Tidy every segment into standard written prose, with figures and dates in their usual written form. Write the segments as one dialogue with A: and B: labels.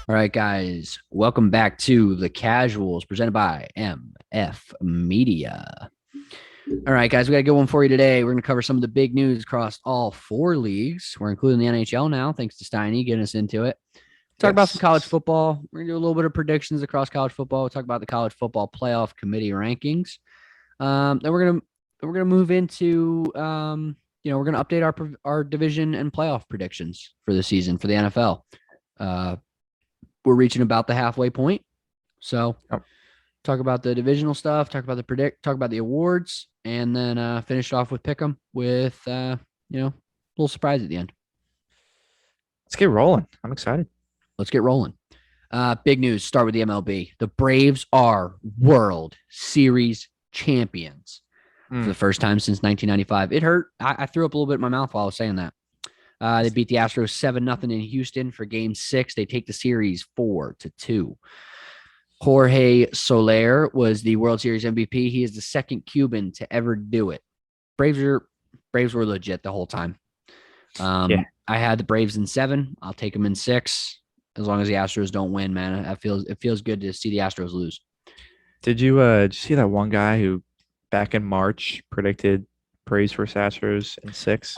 A: All right, guys, welcome back to The Casuals presented by MF Media. All right, guys, we got a good one for you today. We're going to cover some of the big news across all four leagues. We're including the NHL now, thanks to Steiny getting us into it. Talk about some college
B: Yes.
A: football. We're going to do a little bit of predictions across college football. We'll talk about the college football playoff committee rankings. Then we're gonna move into we're gonna update our division and playoff predictions for the season for the NFL. Uh, we're reaching about the halfway point. So
B: Yep.
A: talk about the divisional stuff, talk about the awards, and then finish off with pick'em with a little surprise at the end.
B: Let's get rolling. I'm excited.
A: Let's get rolling. Big news. Start with the MLB. The Braves are World Series champions for the first time since 1995. It hurt. I threw up a little bit in my mouth while I was saying that. They beat the Astros 7-0 in Houston for Game 6. They take the series 4-2. Jorge Soler was the World Series MVP. He is the second Cuban to ever do it. Braves were legit the whole time.
B: Yeah.
A: I had the Braves in 7. I'll take them in 6 as long as the Astros don't win, man. It feels good to see the Astros lose.
B: Did you see that one guy who back in March predicted Braves versus Astros in 6?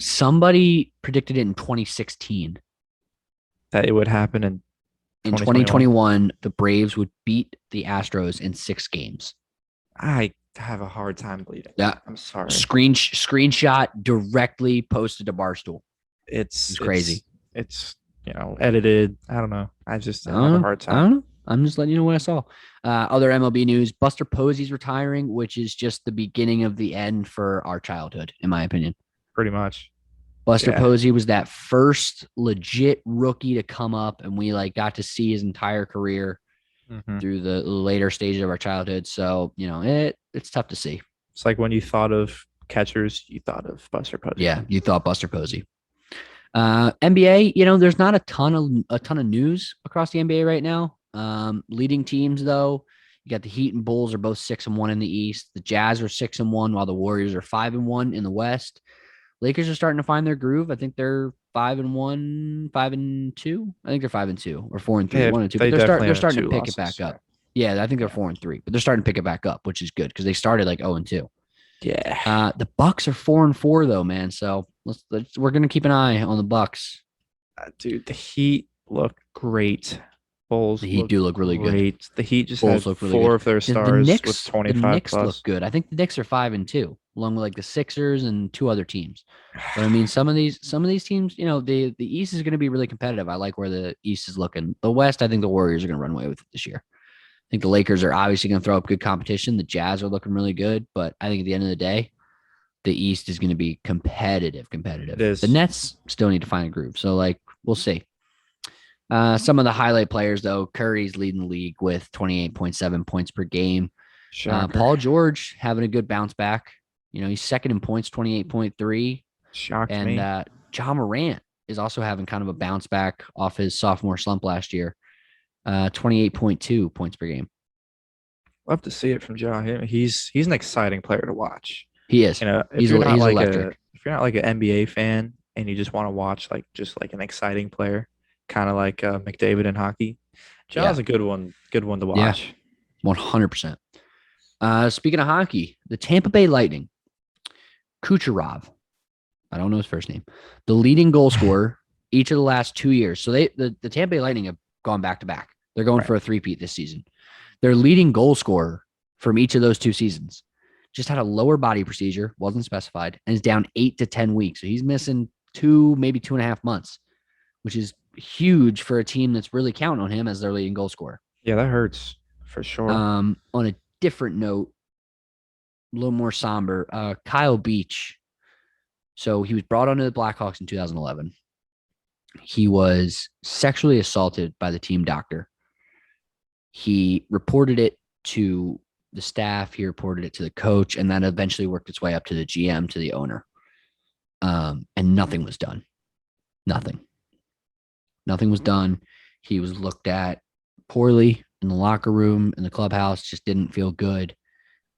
A: Somebody predicted it in 2016.
B: That it would happen in
A: In
B: 2021?
A: 2021, the Braves would beat the Astros in 6 games.
B: I have a hard time believing.
A: Yeah.
B: I'm sorry.
A: Screenshot directly posted to Barstool.
B: It's
A: crazy.
B: It's edited. I don't know. I have a hard
A: I don't
B: time.
A: know. I'm just letting you know what I saw. Other MLB news: Buster Posey's retiring, which is just the beginning of the end for our childhood, in my opinion.
B: Pretty much.
A: Buster
B: Yeah.
A: Posey was that first legit rookie to come up, and we got to see his entire career
B: Mhm.
A: through the later stages of our childhood. So it's tough to see.
B: It's like when you thought of catchers, you thought of Buster Posey.
A: Yeah, you thought Buster Posey. NBA, there's not a ton of news across the NBA right now. Leading teams though, you got the Heat and Bulls are both 6-1 in the East. The Jazz are 6-1, while the Warriors are 5-1 in the West. Lakers are starting to find their groove. I think they're 5-1, 5-2. I think they're 5-2 or 4-3,
B: Yeah,
A: 1-2.
B: they
A: But
B: definitely
A: they're
B: have
A: starting to
B: two
A: pick it back
B: losses.
A: up. Yeah, I think they're 4-3, but they're starting to pick it back up, which is good because they started like 0-2.
B: Yeah.
A: The Bucks are 4-4 though, man. So we're gonna keep an eye on the Bucks.
B: Dude, the Heat look great. Bulls
A: The Heat do look really good.
B: great. The Heat just
A: Bulls
B: had
A: look really
B: four
A: good.
B: of their
A: The
B: stars with
A: Knicks,
B: 25
A: look
B: plus.
A: good. I think the Knicks are 5-2, along with like the Sixers and 2 other teams. But I mean, some of these teams, the East is going to be really competitive. I like where the East is looking. The West, I think the Warriors are going to run away with it this year. I think the Lakers are obviously going to throw up good competition. The Jazz are looking really good, but I think at the end of the day, the East is going to be competitive.
B: It is.
A: The Nets still need to find a groove. So we'll see. Some of the highlight players, though, Curry's leading the league with 28.7 points per game. Paul George having a good bounce back. He's second in points, 28.3.
B: Shocked
A: and
B: me.
A: John Morant is also having kind of a bounce back off his sophomore slump last year. 28.2 points per game.
B: Love to see it from Ja. He's an exciting player to watch.
A: He is.
B: If you're not like
A: electric.
B: if you're not like an NBA fan and you just want to watch like an exciting player, kind of like McDavid in hockey, Ja's a good one to watch.
A: 100%. Speaking of hockey, the Tampa Bay Lightning, Kucherov, I don't know his first name, the leading goal scorer each of the last 2 years. So the Tampa Bay Lightning have gone back to back. They're going for a three-peat this season. Their leading goal scorer from each of those 2 seasons just had a lower body procedure, wasn't specified, and is down 8 to 10 weeks. So he's missing 2, maybe 2.5 months, which is huge for a team that's really counting on him as their leading goal scorer.
B: Yeah, that hurts for sure.
A: On a different note, a little more somber, Kyle Beech. So he was brought onto the Blackhawks in 2011. He was sexually assaulted by the team doctor. He reported it to the staff. He reported it to the coach, and that eventually worked its way up to the GM, to the owner. And nothing was done. Nothing was done. He was looked at poorly in the locker room, in the clubhouse, just didn't feel good.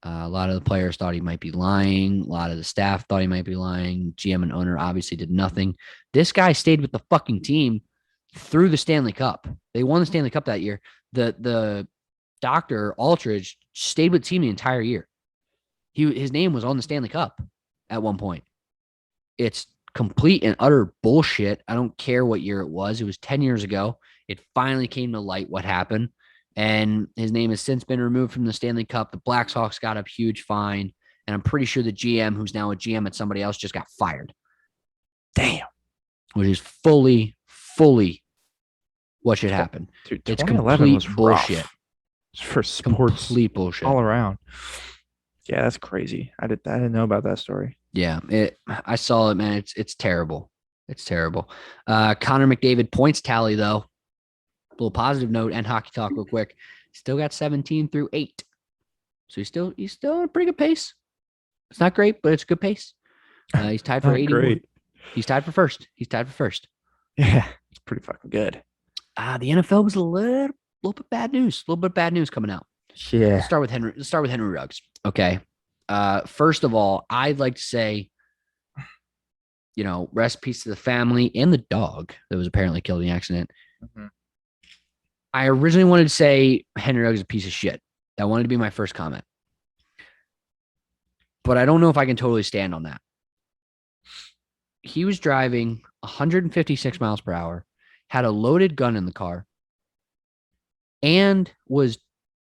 A: A lot of the players thought he might be lying. A lot of the staff thought he might be lying. GM and owner obviously did nothing. This guy stayed with the fucking team through the Stanley Cup. They won the Stanley Cup that year. The doctor, Aldridge, stayed with the team the entire year. His name was on the Stanley Cup at one point. It's complete and utter bullshit. I don't care what year it was. It was 10 years ago. It finally came to light what happened. And his name has since been removed from the Stanley Cup. The Blackhawks got a huge fine. And I'm pretty sure the GM, who's now a GM at somebody else, just got fired.
B: Damn.
A: Which is fully what should happen.
B: Dude,
A: it's
B: 2011
A: complete
B: was
A: bullshit.
B: Rough for sports.
A: Complete bullshit.
B: All around. Yeah, that's crazy. I didn't know about that story.
A: Yeah, I saw it, man. It's terrible. It's terrible. Connor McDavid points tally, though. A little positive note and hockey talk real quick. Still got 17 through 8. So he's still at a pretty good pace. It's not great, but it's a good pace. He's tied for 81.
B: Great.
A: He's tied for first.
B: Yeah, it's pretty fucking good.
A: The NFL was a little bit bad news. A little bit of bad news coming out.
B: Yeah.
A: Let's start with Henry Ruggs. Okay. First of all, I'd like to say, rest in peace to the family and the dog that was apparently killed in the accident.
B: Mm-hmm.
A: I originally wanted to say Henry Ruggs is a piece of shit. That wanted to be my first comment. But I don't know if I can totally stand on that. He was driving 156 miles per hour, had a loaded gun in the car, and was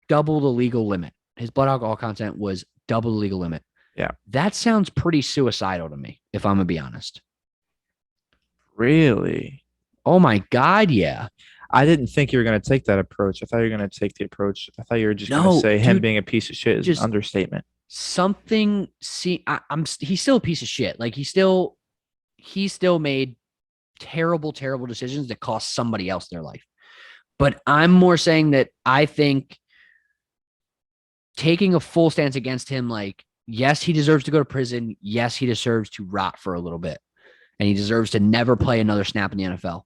A: double the legal limit. His blood alcohol content was double the legal limit.
B: Yeah.
A: That sounds pretty suicidal to me, if I'm going to be honest.
B: Really?
A: Oh my God, yeah.
B: I didn't think you were going to take that approach. I thought you were going to take the approach. I thought you were just going to say him being a piece of shit is an understatement.
A: He's still a piece of shit. Like he still made terrible decisions that cost somebody else their life. But I'm more saying that I think taking a full stance against him, like, yes, he deserves to go to prison. Yes, he deserves to rot for a little bit. And he deserves to never play another snap in the NFL.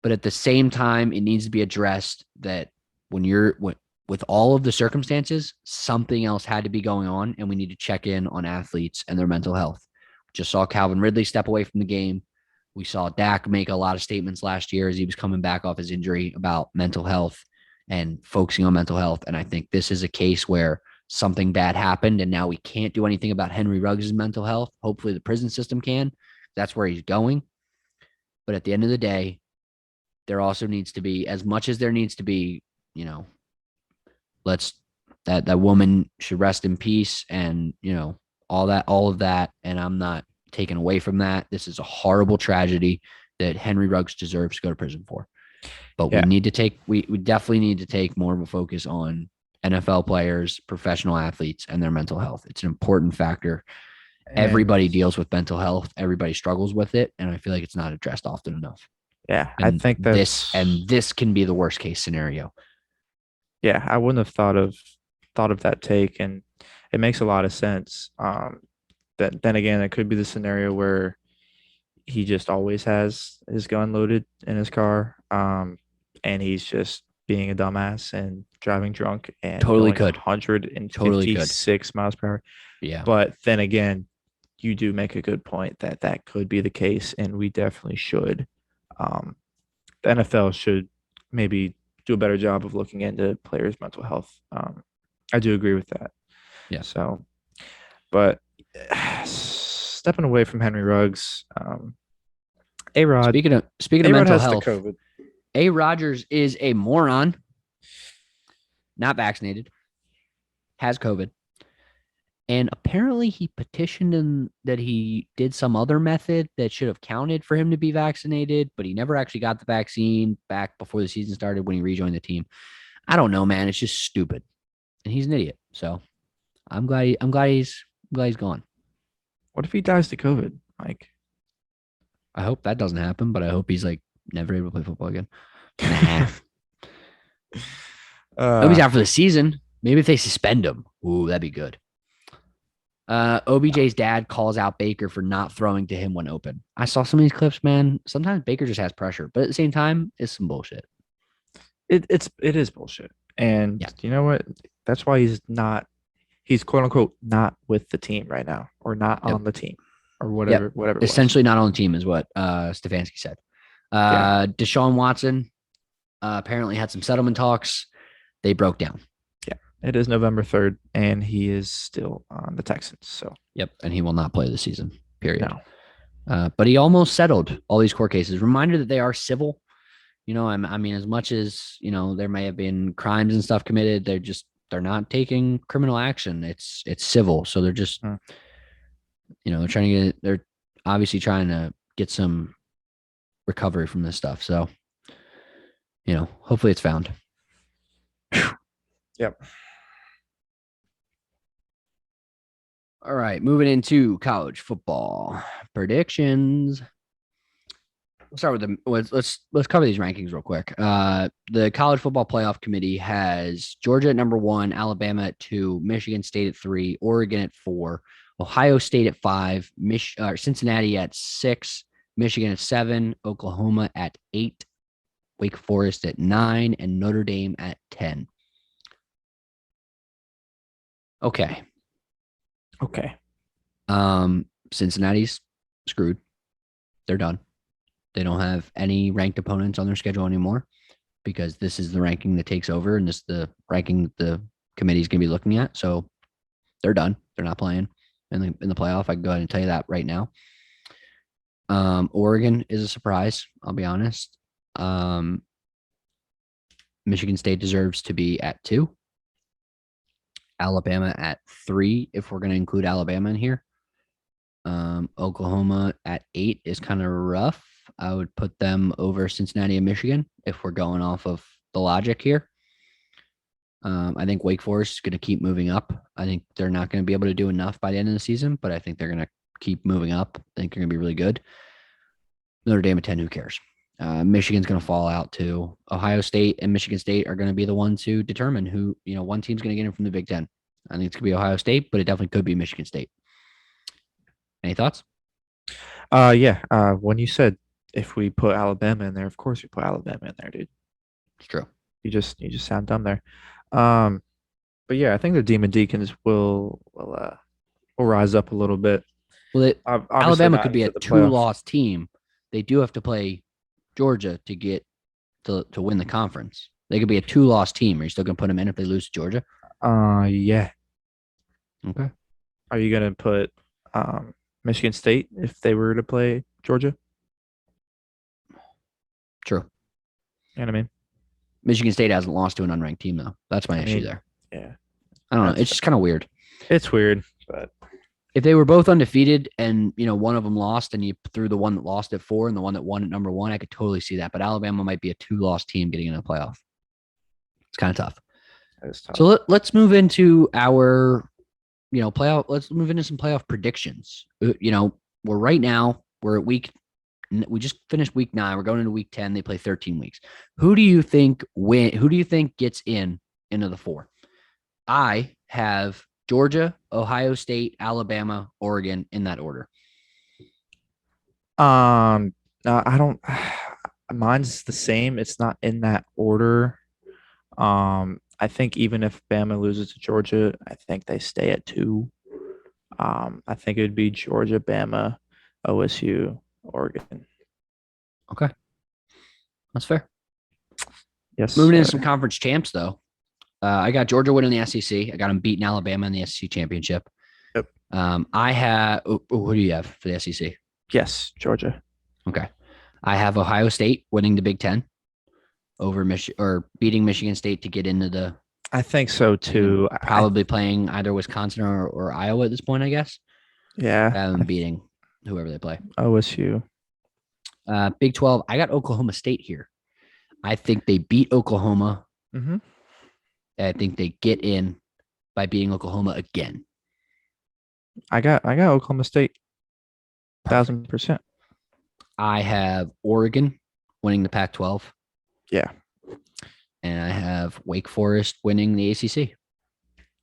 A: But at the same time, it needs to be addressed that with all of the circumstances, something else had to be going on, and we need to check in on athletes and their mental health. Just saw Calvin Ridley step away from the game. We saw Dak make a lot of statements last year as he was coming back off his injury about mental health and focusing on mental health. And I think this is a case where something bad happened, and now we can't do anything about Henry Ruggs' mental health. Hopefully the prison system can. That's where he's going. But at the end of the day, there also needs to be, as much as there needs to be, that woman should rest in peace and, all of that. And I'm not taken away from that. This is a horrible tragedy that Henry Ruggs deserves to go to prison for. But we definitely need to take more of a focus on NFL players, professional athletes, and their mental health. It's an important factor. Everybody deals with mental health. Everybody struggles with it. And I feel like it's not addressed often enough.
B: Yeah, I think
A: this can be the worst case scenario.
B: Yeah, I wouldn't have thought of that take, and it makes a lot of sense. Then again, it could be the scenario where he just always has his gun loaded in his car, and he's just being a dumbass and driving drunk and
A: totally could
B: 156 miles per hour.
A: Yeah,
B: but then again, you do make a good point that could be the case, and we definitely should. The NFL should maybe do a better job of looking into players' mental health. I do agree with that.
A: Yeah.
B: So, but stepping away from Henry Ruggs, A-Rod.
A: Speaking of
B: A-Rod
A: mental
B: has
A: health,
B: the COVID.
A: A. Rodgers is a moron, not vaccinated, has COVID. And apparently he petitioned him that he did some other method that should have counted for him to be vaccinated, but he never actually got the vaccine back before the season started when he rejoined the team. I don't know, man. It's just stupid. And he's an idiot. So I'm glad he's gone.
B: What if he dies to COVID, Mike?
A: I hope that doesn't happen, but I hope he's like never able to play football again. Nah. I hope he's out for the season. Maybe if they suspend him. Ooh, that'd be good. OBJ's dad calls out Baker for not throwing to him when open. I saw some of these clips, man. Sometimes Baker just has pressure, but at the same time, it's some bullshit.
B: It is bullshit. And You know what? That's why he's quote unquote not with the team right now, or not on the team, or whatever.
A: Essentially not on the team is what Stefanski said. Deshaun Watson apparently had some settlement talks. They broke down.
B: Yeah, it is November 3rd, and he is still on the Texans. So,
A: yep, and he will not play the season. Period.
B: No.
A: But he almost settled all these court cases. Reminder that they are civil. I mean, as much as there may have been crimes and stuff committed, they're not taking criminal action. It's civil, so they're just they're obviously trying to get some recovery from this stuff. So, hopefully it's found.
B: Yep.
A: All right, moving into college football predictions. We'll start with let's cover these rankings real quick. The College Football Playoff Committee has Georgia at number 1, Alabama at 2, Michigan State at 3, Oregon at 4, Ohio State at 5, Cincinnati at 6, Michigan at 7, Oklahoma at 8, Wake Forest at 9, and Notre Dame at 10. Okay. Cincinnati's screwed. They're done. They don't have any ranked opponents on their schedule anymore because this is the ranking that takes over, and this is the ranking that the committee is going to be looking at. So they're done. They're not playing in the playoff. I can go ahead and tell you that right now. Oregon is a surprise. I'll be honest. Michigan State deserves to be at 2. Alabama at 3, if we're going to include Alabama in here. Oklahoma at 8 is kind of rough. I would put them over Cincinnati and Michigan if we're going off of the logic here. I think Wake Forest is going to keep moving up. I think they're not going to be able to do enough by the end of the season, but I think they're going to keep moving up. I think they're going to be really good. Notre Dame at 10, who cares? Michigan's going to fall out too. Ohio State and Michigan State are going to be the ones who determine who, one team's going to get in from the Big Ten. I think it's going to be Ohio State, but it definitely could be Michigan State. Any thoughts?
B: Yeah. When you said if we put Alabama in there, of course we put Alabama in there, dude.
A: It's true.
B: You just sound dumb there. But yeah, I think the Demon Deacons will rise up a little bit.
A: Well, Alabama could be a 2-loss team. They do have to play Georgia to get to win the conference. They could be a 2-loss team. Are you still going to put them in if they lose to Georgia?
B: Yeah.
A: Okay.
B: Are you going to put Michigan State if they were to play Georgia?
A: True.
B: You know what I mean?
A: Michigan State hasn't lost to an unranked team, though. That's my issue there.
B: Yeah.
A: I don't know. It's just kind of weird.
B: It's weird, but
A: if they were both undefeated and, one of them lost and you threw the one that lost at 4 and the one that won at number 1, I could totally see that. But Alabama might be a 2-loss team getting into the playoff. It's kind of tough.
B: That is tough.
A: So let's move into our, playoff. Let's move into some playoff predictions. We're at we just finished week 9. We're going into week 10. They play 13 weeks. Who do you think gets into the 4? I have Georgia, Ohio State, Alabama, Oregon in that order.
B: I don't. Mine's the same. It's not in that order. I think even if Bama loses to Georgia, I think they stay at 2. I think it would be Georgia, Bama, OSU, Oregon.
A: Okay, that's fair.
B: Yes.
A: Moving into some conference champs, though. I got Georgia winning the SEC. I got them beating Alabama in the SEC championship.
B: Yep.
A: I have. Who do you have for the SEC?
B: Yes, Georgia.
A: Okay. I have Ohio State winning the Big Ten over beating Michigan State to get into the.
B: I think so too.
A: Probably playing either Wisconsin or Iowa at this point, I guess.
B: Yeah.
A: Beating whoever they play.
B: OSU.
A: Big 12. I got Oklahoma State here. I think they beat Oklahoma.
B: Mm-hmm.
A: I think they get in by beating Oklahoma again.
B: I got Oklahoma State. 1,000%.
A: I have Oregon winning the Pac-12.
B: Yeah.
A: And I have Wake Forest winning the ACC.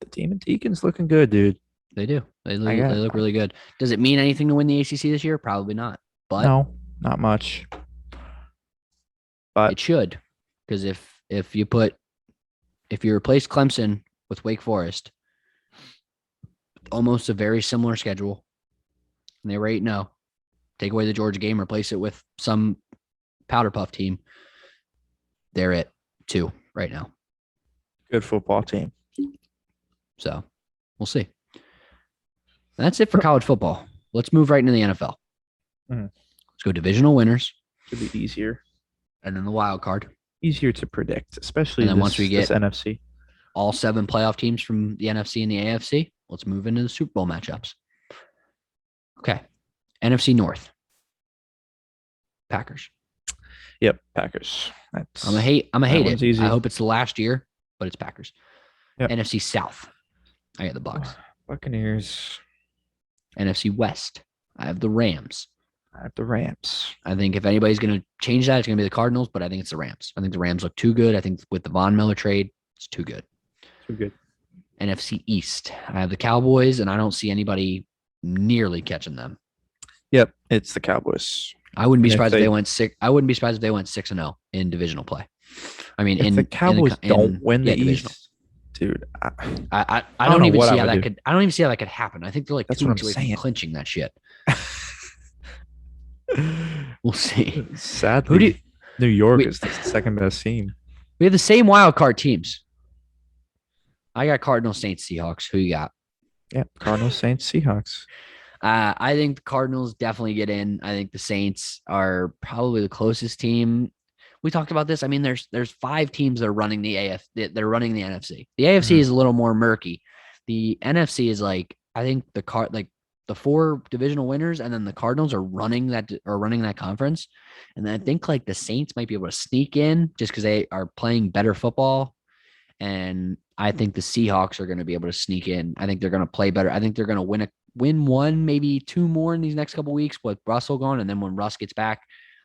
B: The Demon Deacons looking good, dude.
A: They do. They look really good. Does it mean anything to win the ACC this year? Probably not. But
B: no, not much. But
A: it should, because if you replace Clemson with Wake Forest, almost a very similar schedule, and they were 8-0. Take away the Georgia game, replace it with some powder puff team. They're at 2 right now.
B: Good football team.
A: So we'll see. That's it for college football. Let's move right into the NFL. Let's go divisional winners.
B: Should be easier.
A: And then the wild card.
B: Easier to predict, especially
A: and then once we get
B: this NFC.
A: All 7 playoff teams from the NFC and the AFC, let's move into the Super Bowl matchups. Okay. NFC North. Packers.
B: Yep, Packers.
A: I'm gonna hate it.
B: Easy.
A: I hope it's the last year, but it's Packers.
B: Yep.
A: NFC South. I got the Bucs.
B: Buccaneers.
A: NFC West. I have the Rams.
B: I have the Rams.
A: I think if anybody's going to change that, it's going to be the Cardinals, but I think it's the Rams. I think the Rams look too good. I think with the Von Miller trade, it's too good.
B: Too good.
A: NFC East. I have the Cowboys, and I don't see anybody nearly catching them.
B: Yep, it's the Cowboys.
A: I wouldn't be surprised if they went 6. I wouldn't be surprised if they went 6-0 in divisional play. I mean,
B: if the Cowboys don't win the East, dude,
A: I don't even see how that could. I don't even see how that could happen. I think they're like 2 weeks away from clinching that shit. We'll see.
B: Sadly, New York is the second best team.
A: We have the same wild card teams. I got Cardinals, Saints, Seahawks. Who you got?
B: Yeah, Cardinals, Saints, Seahawks.
A: I think the Cardinals definitely get in. I think the Saints are probably the closest team. We talked about this. I mean, there's 5 teams that are running the they're running the NFC. The AFC is a little more murky. The NFC is like, I think the 4 divisional winners, and then the Cardinals are running that conference. And then I think like the Saints might be able to sneak in just because they are playing better football. And I think the Seahawks are going to be able to sneak in. I think they're going to play better. I think they're going to win 1, maybe 2 more in these next couple of weeks with Russell gone. And then when Russ gets back,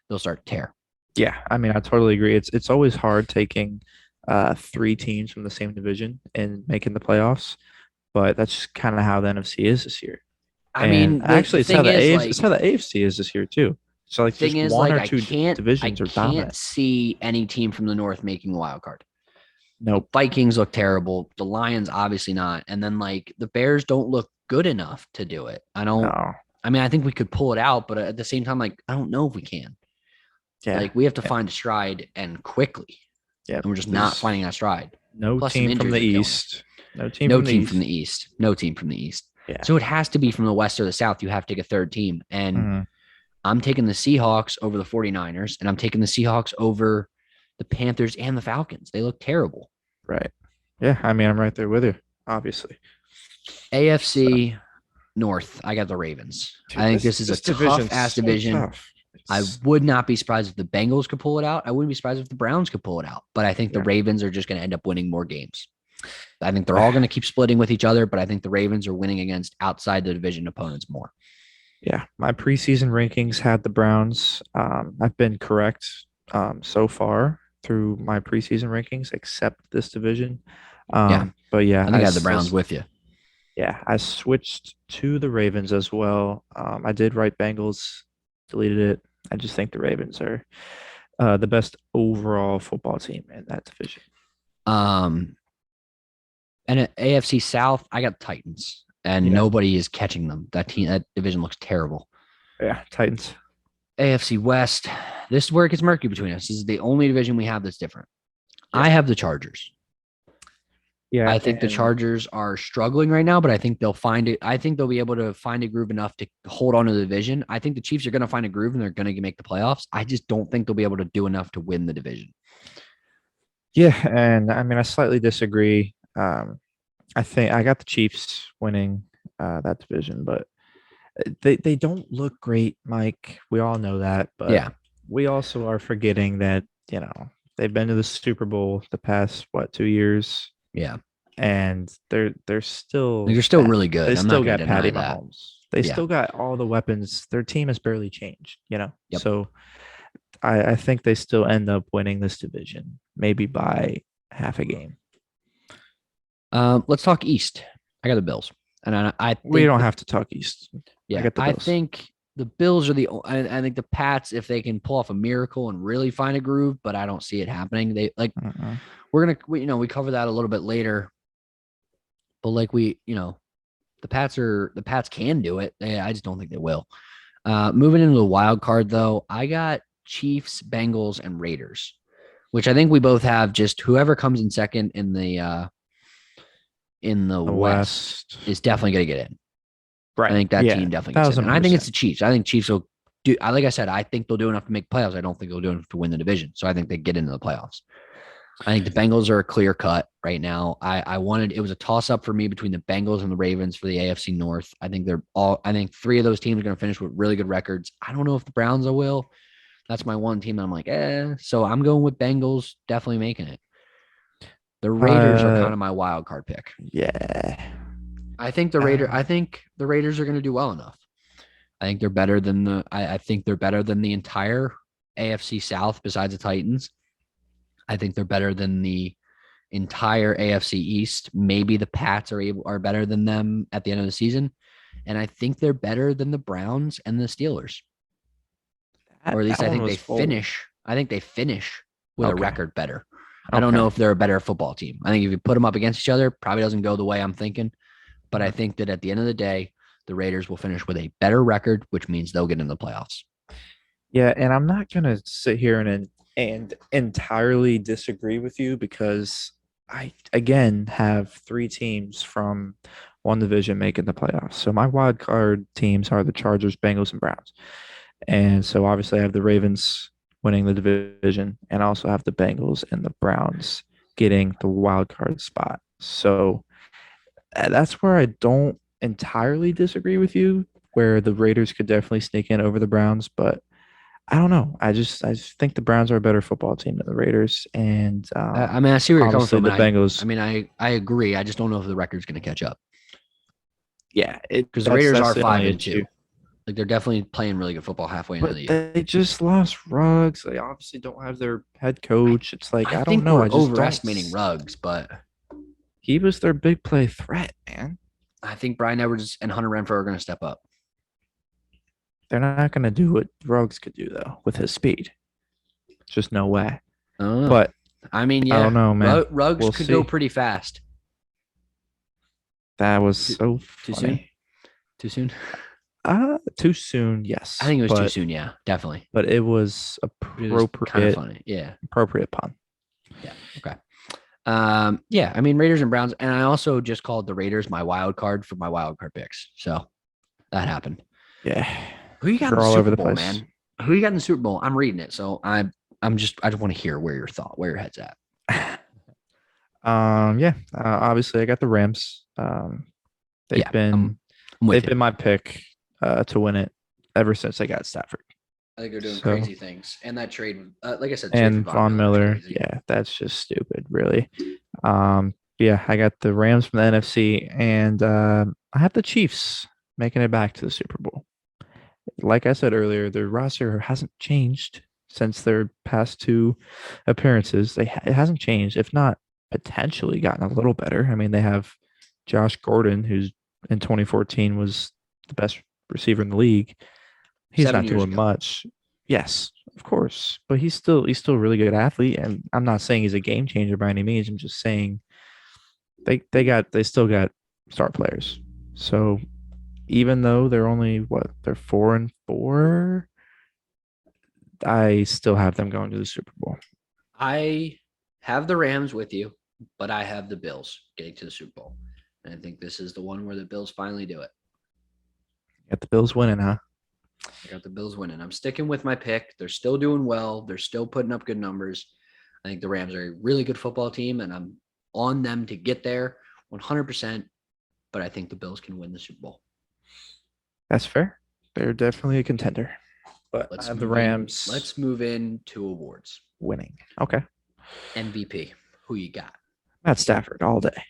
A: they'll start to tear.
B: Yeah, I mean, I totally agree. It's always hard taking 3 teams from the same division and making the playoffs, but that's just kind of how the NFC is this year.
A: I mean,
B: actually, it's how the AFC is this year too. So like,
A: thing is,
B: 1
A: like,
B: or 2 divisions are dominant. I can't
A: see any team from the North making the wild card.
B: Nope.
A: Vikings look terrible. The Lions obviously not, and then like the Bears don't look good enough to do it. I don't.
B: No.
A: I mean, I think we could pull it out, but at the same time, like I don't know if we can.
B: Yeah.
A: Like we have to find a stride and quickly.
B: Yeah.
A: And we're just not finding that stride.
B: No
A: Plus
B: team from the East.
A: No team from the East. No team from the East.
B: Yeah.
A: So it has to be from the West or the South. You have to take a third team. And I'm taking the Seahawks over the 49ers, and I'm taking the Seahawks over the Panthers and the Falcons. They look terrible.
B: Right. Yeah. I mean, I'm right there with you, obviously.
A: AFC North, I got the Ravens. Dude, I think this is a tough-ass division.
B: Tough.
A: I would not be surprised if the Bengals could pull it out. I wouldn't be surprised if the Browns could pull it out. But I think the Ravens are just going to end up winning more games. I think they're all going to keep splitting with each other, but I think the Ravens are winning against outside the division opponents more.
B: Yeah, my preseason rankings had the Browns. I've been correct so far through my preseason rankings, except this division. But yeah,
A: I think I had the Browns with you.
B: Yeah, I switched to the Ravens as well. I did write Bengals, deleted it. I just think the Ravens are the best overall football team in that division.
A: And at AFC South, I got Titans, and nobody is catching them. That division looks terrible.
B: Yeah, Titans.
A: AFC West, this is where it gets murky between us. This is the only division we have that's different. Yeah. I have the Chargers.
B: Yeah,
A: I think the Chargers are struggling right now, but I think they'll find it. I think they'll be able to find a groove enough to hold on to the division. I think the Chiefs are going to find a groove and they're going to make the playoffs. I just don't think they'll be able to do enough to win the division.
B: Yeah, and I mean, I slightly disagree. I think I got the Chiefs winning that division, but they don't look great, Mike. We all know that, but we also are forgetting that, they've been to the Super Bowl the past 2 years.
A: Yeah.
B: And they're still
A: really good.
B: They
A: I'm
B: still
A: not
B: got Patty Mahomes. They still got all the weapons. Their team has barely changed, Yep. So I think they still end up winning this division, maybe by half a game.
A: Let's talk East. I got the Bills. And I think
B: we don't have to talk East.
A: Yeah. I think the Bills are I think the Pats, if they can pull off a miracle and really find a groove, but I don't see it happening. They we cover that a little bit later, but the Pats can do it. I just don't think they will. Moving into the wild card though, I got Chiefs, Bengals, and Raiders, which I think we both have. Just whoever comes in second in the West is definitely going to get in.
B: Right.
A: I think that team definitely gets in. And I think it's the Chiefs. I think Chiefs will do. Like I said, I think they'll do enough to make playoffs. I don't think they'll do enough to win the division. So I think they get into the playoffs. I think the Bengals are a clear cut right now. It was a toss up for me between the Bengals and the Ravens for the AFC North. I think three of those teams are going to finish with really good records. I don't know if the Browns will. That's my one team. I'm like, So I'm going with Bengals definitely making it. The Raiders are kind of my wild card pick.
B: Yeah.
A: I think the Raiders are going to do well enough. I think they're better than I think they're better than the entire AFC South besides the Titans. I think they're better than the entire AFC East. Maybe the Pats are better than them at the end of the season. And I think they're better than the Browns and the Steelers. Or at least I think they finish. I think they finish with a record better. I don't know if they're a better football team. I think if you put them up against each other, probably doesn't go the way I'm thinking. But I think that at the end of the day, the Raiders will finish with a better record, which means they'll get in the playoffs.
B: Yeah, and I'm not going to sit here and entirely disagree with you because I, again, have three teams from one division making the playoffs. So my wild card teams are the Chargers, Bengals, and Browns. And so obviously I have the Ravens winning the division and I also have the Bengals and the Browns getting the wild card spot. So that's where I don't entirely disagree with you, where the Raiders could definitely sneak in over the Browns, but I don't know. I think the Browns are a better football team than the Raiders, and
A: I see where you're coming from.
B: The Bengals.
A: I agree. I just don't know if the record's going to catch up.
B: Yeah,
A: because the Raiders are 5-2. Like they're definitely playing really good football halfway into the year.
B: They just lost Ruggs. They obviously don't have their head coach. It's like I don't know.
A: We're overestimating Ruggs, but
B: he was their big play threat, man.
A: I think Bryan Edwards and Hunter Renfrow are going to step up.
B: They're not going to do what Ruggs could do, though, with his speed. Just no way. But
A: I mean,
B: I don't know, man.
A: Ruggs could go pretty fast.
B: That was so funny.
A: Too soon?
B: Too soon, yes.
A: I think it was too soon, yeah, definitely.
B: But it was appropriate.
A: It was kind of funny, yeah.
B: Appropriate pun.
A: Yeah, okay. Yeah, I mean, Raiders and Browns, and I also just called the Raiders my wild card for my wild card picks. So that happened.
B: Yeah.
A: Who you got in the Super Bowl, man? Who you got in the Super Bowl? I'm reading it, so I just want to hear where your head's at.
B: Obviously I got the Rams. They've been my pick to win it ever since I got Stafford.
A: I think they're doing crazy things, and that trade, like I said,
B: and Von Miller, that's just stupid, really. I got the Rams from the NFC, and I have the Chiefs making it back to the Super Bowl. Like I said earlier, their roster hasn't changed since their past two appearances. It hasn't changed, if not potentially gotten a little better. I mean, they have Josh Gordon, who's in 2014 was the best receiver in the league. He's not doing much. Yes, of course, but he's still a really good athlete, and I'm not saying he's a game changer by any means. I'm just saying they still got star players. So even though they're only they're 4-4, I still have them going to the Super Bowl.
A: I have the Rams with you, but I have the Bills getting to the Super Bowl. And I think this is the one where the Bills finally do it.
B: Got the Bills winning, huh?
A: I got the Bills winning. I'm sticking with my pick. They're still doing well. They're still putting up good numbers. I think the Rams are a really good football team, and I'm on them to get there 100%. But I think the Bills can win the Super Bowl.
B: That's fair. They're definitely a contender. But I have the Rams.
A: Let's move into awards.
B: Winning. Okay.
A: MVP. Who you got?
B: Matt Stafford all day.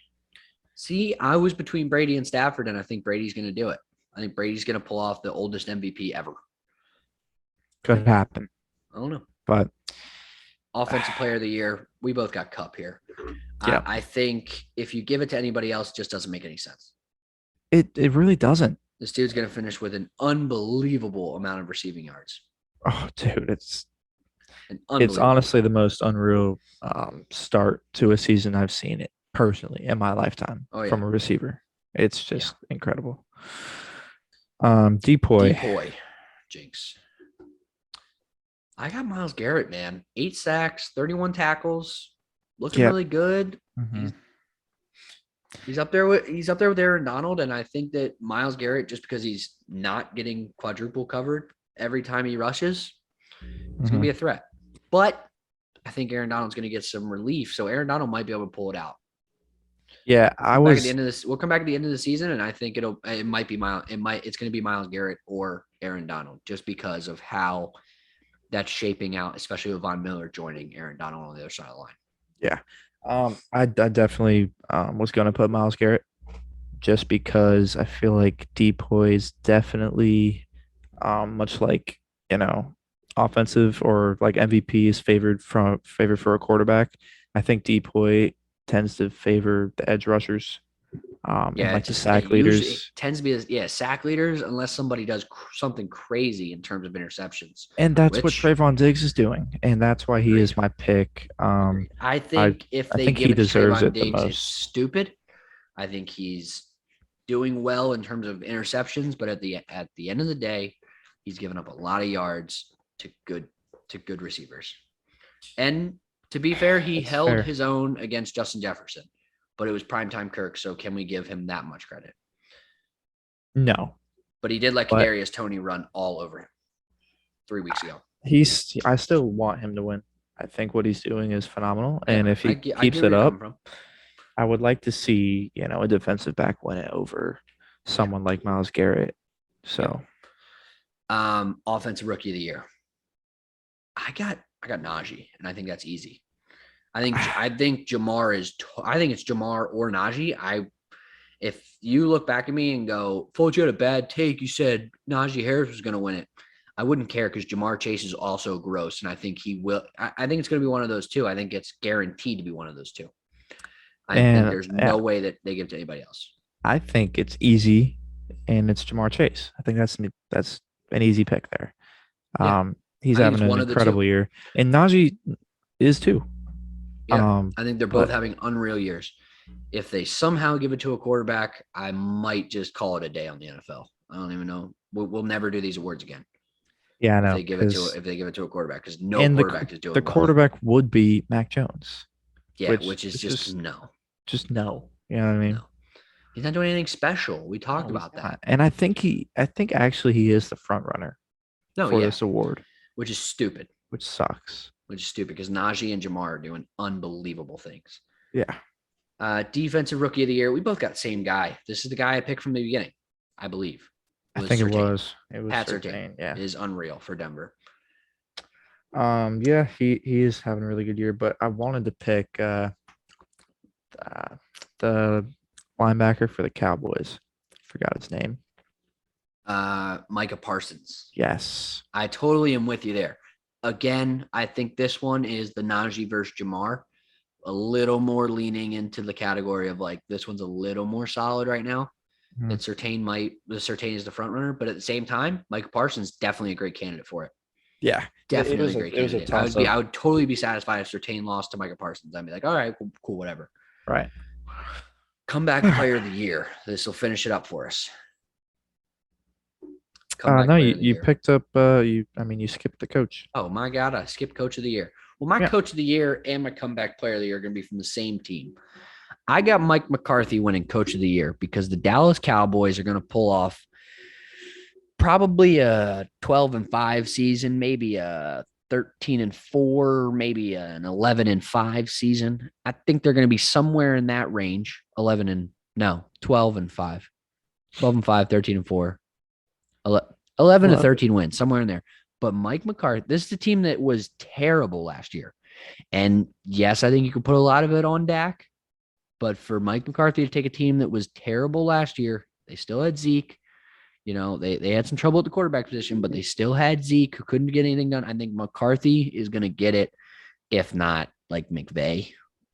A: See, I was between Brady and Stafford, and I think Brady's going to do it. I think Brady's going to pull off the oldest MVP ever.
B: Could happen.
A: I don't know.
B: But
A: Offensive Player of the Year, we both got Cup here.
B: Yeah.
A: I think if you give it to anybody else, it just doesn't make any sense.
B: It really doesn't.
A: This dude's going to finish with an unbelievable amount of receiving yards.
B: Oh, dude, it's honestly the most unreal start to a season I've seen it personally in my lifetime from a receiver. It's just incredible. Depoy.
A: Jinx. I got Myles Garrett, man. 8 sacks, 31 tackles, looking
B: Yep.
A: really good.
B: Mhm.
A: He's up there with Aaron Donald, and I think that Myles Garrett, just because he's not getting quadruple covered every time he rushes, it's going to be a threat. But I think Aaron Donald's going to get some relief, so Aaron Donald might be able to pull it out.
B: Yeah,
A: We'll come back at the end of the season, and I think it's going to be Myles Garrett or Aaron Donald, just because of how that's shaping out, especially with Von Miller joining Aaron Donald on the other side of the line.
B: Yeah. I definitely was going to put Myles Garrett just because I feel like Depoy is definitely much like, offensive or like MVP is favored for a quarterback. I think Depoy tends to favor the edge rushers. And like the sack leaders.
A: It tends to be sack leaders unless somebody does something crazy in terms of interceptions.
B: And that's what Trayvon Diggs is doing, and that's why he is my pick.
A: I think if they give it to Trayvon Diggs, it's stupid. I think he's doing well in terms of interceptions, but at the end of the day, he's given up a lot of yards to good receivers. And to be fair, he held his own against Justin Jefferson. But it was primetime Kirk, so can we give him that much credit?
B: No.
A: But he did let Kadarius Toney run all over him 3 weeks ago.
B: I still want him to win. I think what he's doing is phenomenal. Yeah, and if he keeps it up, I would like to see, a defensive back win it over someone like Myles Garrett. So
A: offensive rookie of the year. I got Najee, and I think that's easy. I think Jamar I think it's Jamar or Najee. If you look back at me and go, Foltz, you had a bad take. You said Najee Harris was going to win it. I wouldn't care because Jamar Chase is also gross, and I think he will. I think it's going to be one of those two. I think it's guaranteed to be one of those two. I think there's no way that they give it to anybody else.
B: I think it's easy, and it's Jamar Chase. I think that's an easy pick there. Yeah. He's having an incredible year, and Najee is too.
A: Yeah, I think they're both having unreal years. If they somehow give it to a quarterback, I might just call it a day on the NFL. I don't even know. We'll never do these awards again.
B: Yeah, I know.
A: If they give it to a quarterback, because no quarterback is doing
B: the quarterback would be Mac Jones.
A: Yeah, which is just no.
B: Just no. You know what I mean? No.
A: He's not doing anything special. We talked about that.
B: And I think actually he is the front runner for this award.
A: Which is stupid.
B: Which sucks.
A: Which is stupid because Najee and Jamar are doing unbelievable things.
B: Yeah.
A: Defensive rookie of the year. We both got the same guy. This is the guy I picked from the beginning, I believe.
B: I think it was.
A: Pat Surtain. Yeah. Is unreal for Denver.
B: Yeah, he is having a really good year, but I wanted to pick the linebacker for the Cowboys. Forgot his name.
A: Micah Parsons.
B: Yes.
A: I totally am with you there. Again, I think this one is the Najee versus Jamar. A little more leaning into the category of like this one's a little more solid right now. Mm-hmm. And Surtain is the front runner, but at the same time, Micah Parsons definitely a great candidate for it.
B: Yeah,
A: definitely a great candidate. I would totally be satisfied if Surtain lost to Micah Parsons. I'd be like, all right, cool, whatever.
B: Right.
A: Comeback player of the year. This will finish it up for us.
B: No, you picked up. You skipped the coach.
A: Oh my God, I skipped coach of the year. Well, my coach of the year and my comeback player of the year are going to be from the same team. I got Mike McCarthy winning coach of the year because the Dallas Cowboys are going to pull off probably a 12-5 season, maybe a 13-4, maybe an 11-5 season. I think they're going to be somewhere in that range. 12-5, 12-5, 13-4. 11 to 13 wins, somewhere in there. But Mike McCarthy, this is the team that was terrible last year. And yes, I think you could put a lot of it on Dak. But for Mike McCarthy to take a team that was terrible last year, they still had Zeke. They had some trouble at the quarterback position, but they still had Zeke who couldn't get anything done. I think McCarthy is going to get it, if not like McVay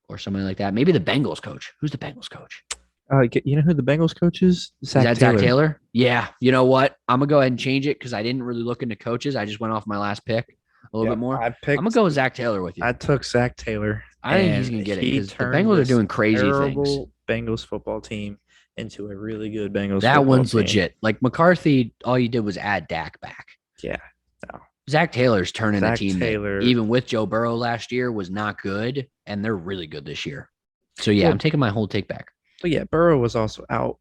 A: or somebody like that. Maybe the Bengals coach. Who's the Bengals coach?
B: You know who the Bengals coach is?
A: Zach Taylor? Yeah. You know what? I'm going to go ahead and change it because I didn't really look into coaches. I just went off my last pick a little bit more. I'm going to go with Zach Taylor with you.
B: I took Zach Taylor.
A: I think he's going to get it because the Bengals are doing crazy things.
B: Bengals football team into a really good Bengals
A: That one's team. Legit. Like McCarthy, all you did was add Dak back.
B: Yeah. No.
A: Zach Taylor's turning a
B: Zach
A: team
B: Taylor.
A: that, even with Joe Burrow last year, was not good, and they're really good this year. So, yeah, I'm taking my whole take back.
B: But yeah, Burrow was also out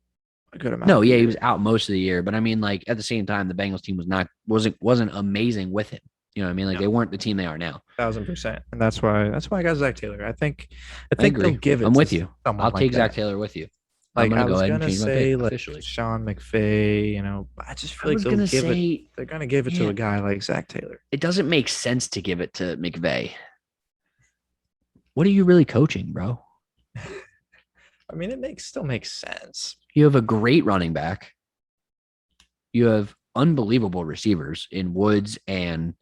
B: a good amount.
A: No, yeah, he was out most of the year, but I mean, like at the same time, the Bengals team wasn't amazing with him. You know what I mean? Like they weren't the team they are now.
B: 1,000%, and that's why I got Zach Taylor. I think they'll give it.
A: I'm with you.
B: I'll
A: take Zach Taylor with you.
B: Like,
A: I'm gonna go ahead and
B: gonna
A: change
B: say,
A: my pick
B: like
A: officially.
B: Sean McVay, you know, I just feel like they're gonna give it to a guy like Zach Taylor.
A: It doesn't make sense to give it to McVay. What are you really coaching, bro?
B: I mean, still makes sense.
A: You have a great running back. You have unbelievable receivers in Woods and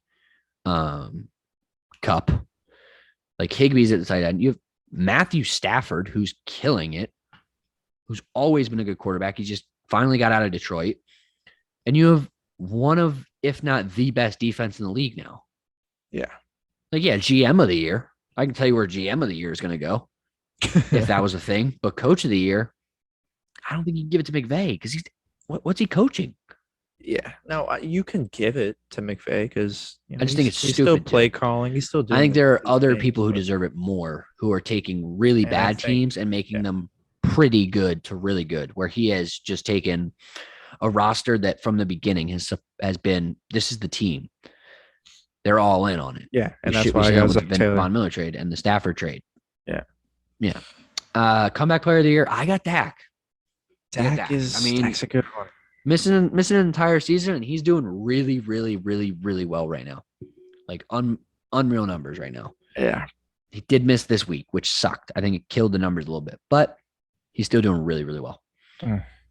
A: Cup. Like Higbee's at the tight end. You have Matthew Stafford, who's killing it, who's always been a good quarterback. He just finally got out of Detroit. And you have one of, if not the best defense in the league now.
B: Yeah.
A: Like, yeah, GM of the year. I can tell you where GM of the year is going to go if that was a thing. But coach of the year, I don't think you can give it to McVay because what's he coaching?
B: Yeah, no, you can give it to McVay because
A: I just think it's
B: he's
A: stupid.
B: Still play calling. He's still doing.
A: I think there are other people who deserve it more, who are taking really bad teams and making them pretty good to really good. Where he has just taken a roster that from the beginning has been, this is the team. They're all in on it.
B: Yeah, and that's why I got
A: the Von Miller trade and the Stafford trade.
B: Yeah.
A: Comeback player of the year, I got Dak.
B: Dak's a good one.
A: Missing an entire season, and he's doing really, really, really, really well right now. Like unreal numbers right now.
B: Yeah.
A: He did miss this week, which sucked. I think it killed the numbers a little bit, but he's still doing really, really well.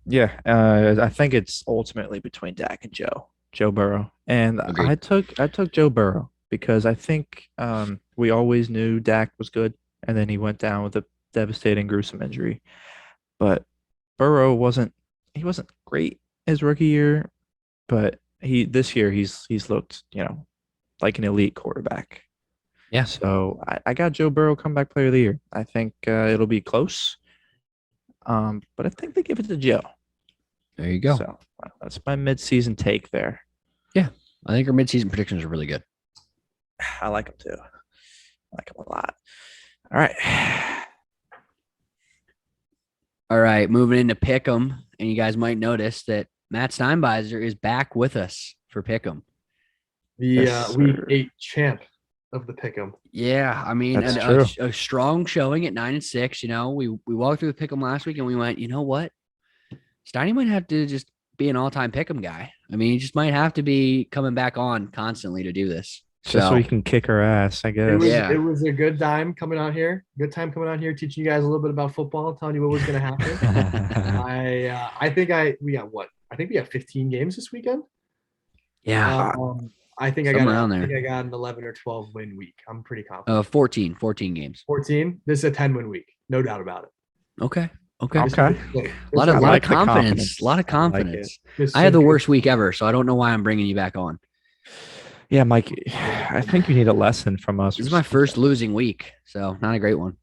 B: Yeah. I think it's ultimately between Dak and Joe Burrow. And agreed. I took Joe Burrow because I think we always knew Dak was good, and then he went down with a devastating, gruesome injury. But Burrow wasn't great his rookie year, but this year he's looked, like an elite quarterback.
A: Yeah.
B: So I got Joe Burrow comeback player of the year. I think it'll be close. But I think they give it to Joe.
A: There you go.
B: So that's my midseason take there.
A: Yeah. I think our midseason predictions are really good.
B: I like them too. I like them a lot. All right.
A: All right. Moving into Pick'em. And you guys might notice that Matt Steinbeiser is back with us for Pick'em.
C: The Week 8 champ of the Pick'em.
A: Yeah, I mean, a strong showing at 9-6. We walked through the Pick'em last week and we went, you know what? Steiny might have to just be an all-time Pick'em guy. I mean, he just might have to be coming back on constantly to do this.
B: Just so he can kick our ass, I guess.
C: It was a good time coming out here. Good time coming out here, teaching you guys a little bit about football, telling you what was going to happen. I think we got 15 games this weekend.
A: Yeah.
C: I think I got an 11 or 12 win week. I'm pretty confident.
A: 14 games.
C: 14. This is a 10 win week. No doubt about it.
A: Okay.
C: A
A: lot of confidence. A lot of confidence. I had the worst week ever, so I don't know why I'm bringing you back on.
B: Yeah, Mike, I think you need a lesson from us.
A: This is my first losing week, so not a great one.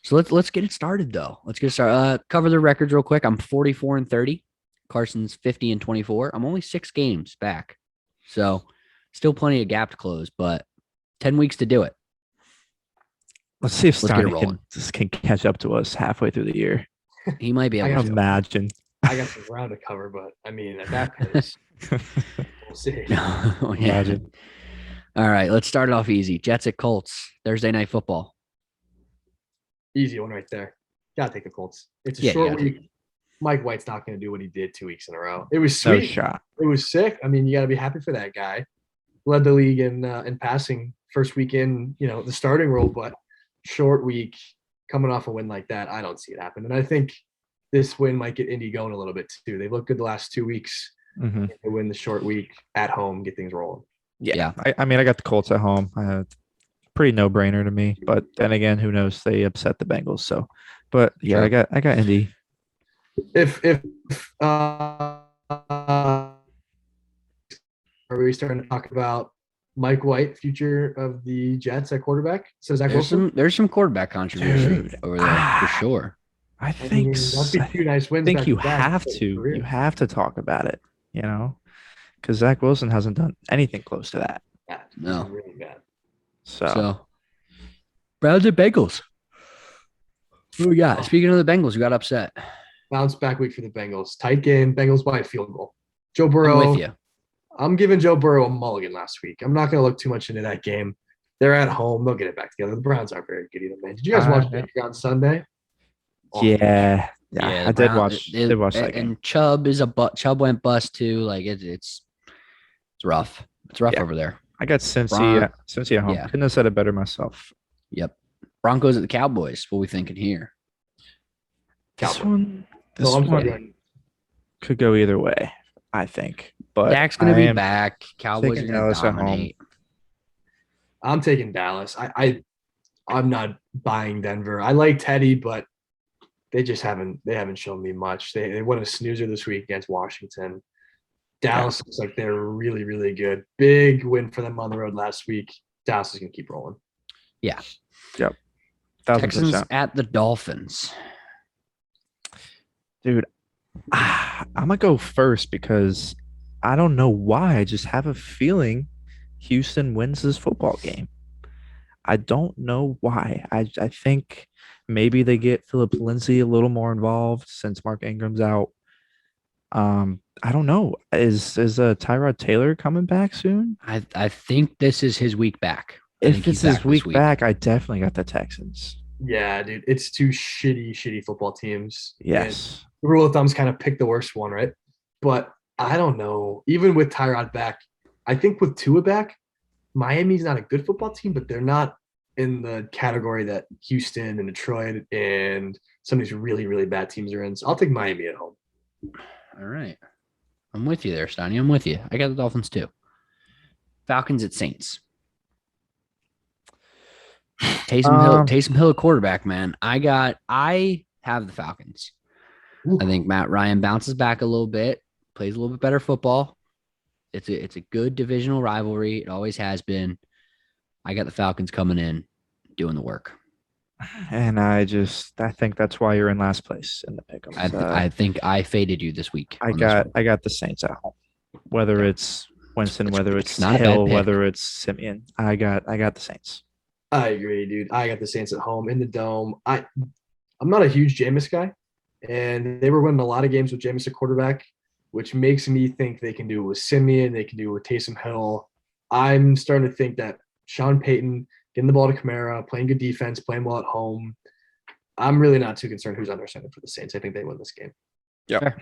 A: So let's get it started, though. Let's get started. Cover the records real quick. I'm 44-30. Carson's 50-24. I'm only 6 games back, so still plenty of gap to close, but 10 weeks to do it.
B: Let's see if Steiny can catch up to us halfway through the year.
A: He might be able to.
B: Imagine.
C: I got some ground to cover, but I mean, at that pace, we'll see.
A: Imagine. All right, let's start it off easy. Jets at Colts, Thursday Night Football.
C: Easy one right there. Gotta take the Colts. It's a short week. Mike White's not going to do what he did 2 weeks in a row. It was sweet.
B: No shot.
C: It was sick. I mean, you got to be happy for that guy. Led the league in passing first week in, the starting role, but short week coming off a win like that, I don't see it happen. And I think this win might get Indy going a little bit too. They've looked good the last 2 weeks.
B: Mm-hmm.
C: They win the short week at home, get things rolling.
B: Yeah. I mean, I got the Colts at home. Pretty no-brainer to me. But then again, who knows? They upset the Bengals. So, but yeah, sure. I got Indy.
C: If are we starting to talk about Mike White, future of the Jets at quarterback? So Zach Wilson?
A: There's some quarterback contribution over there for sure.
B: I think
C: that'd be 2 nice wins.
B: I think you have to talk about it, because Zach Wilson hasn't done anything close to that.
A: No.
C: Really bad.
B: So
A: Browns and Bengals. What we got? Speaking of the Bengals, we got upset.
C: Bounce back week for the Bengals. Tight game. Bengals by a field goal. Joe
A: I'm
C: Burrow.
A: with you.
C: I'm giving Joe Burrow a mulligan last week. I'm not going to look too much into that game. They're at home. They'll get it back together. The Browns aren't very good either, man. Did you guys watch it on Sunday?
B: Yeah, I did watch that game.
A: And Chubb is Chubb went bust too. Like it's rough. It's rough over there.
B: I got Cincy at home.
A: Yeah.
B: Couldn't have said it better myself.
A: Yep. Broncos at the Cowboys. What we thinking here?
B: This one could go either way, I think. But
A: Dak's going to be back. Cowboys are going to dominate.
C: I'm taking Dallas. I'm not buying Denver. I like Teddy, but they haven't shown me much. They won a snoozer this week against Washington. Dallas looks like they're really, really good. Big win for them on the road last week. Dallas is going to keep rolling.
A: Yeah.
B: Yep. 1000%.
A: Texans at the Dolphins.
B: Dude, I'm going to go first because I don't know why. I just have a feeling Houston wins this football game. I don't know why. I think maybe they get Philip Lindsay a little more involved since Mark Ingram's out. I don't know. Is Tyrod Taylor coming back soon?
A: I think this is his week back.
B: If it's his week back, I definitely got the Texans.
C: Yeah, dude. It's two shitty football teams.
B: Yes.
C: And the rule of thumb's kind of pick the worst one, right? But I don't know. Even with Tyrod back, I think with Tua back, Miami's not a good football team, but they're not in the category that Houston and Detroit and some of these really, really bad teams are in. So I'll take Miami at home.
A: All right. I'm with you there, Steiny. I'm with you. I got the Dolphins too. Falcons at Saints. Taysom Hill quarterback, man. I have the Falcons.
C: Ooh.
A: I think Matt Ryan bounces back a little bit, plays a little bit better football. It's a good divisional rivalry. It always has been. I got the Falcons coming in, doing the work.
B: And I think that's why you're in last place in the pick'em.
A: I think I faded you this week.
B: I got the Saints at home. Whether it's Winston, whether it's
A: not
B: Hill, whether it's Simeon, I got the Saints.
C: I agree, dude. I got the Saints at home in the dome. I'm not a huge Jameis guy, and they were winning a lot of games with Jameis at quarterback, which makes me think they can do it with Simeon. They can do it with Taysom Hill. I'm starting to think that Sean Payton getting the ball to Kamara, playing good defense, playing well at home. I'm really not too concerned who's under center for the Saints. I think they win this game.
B: Yeah.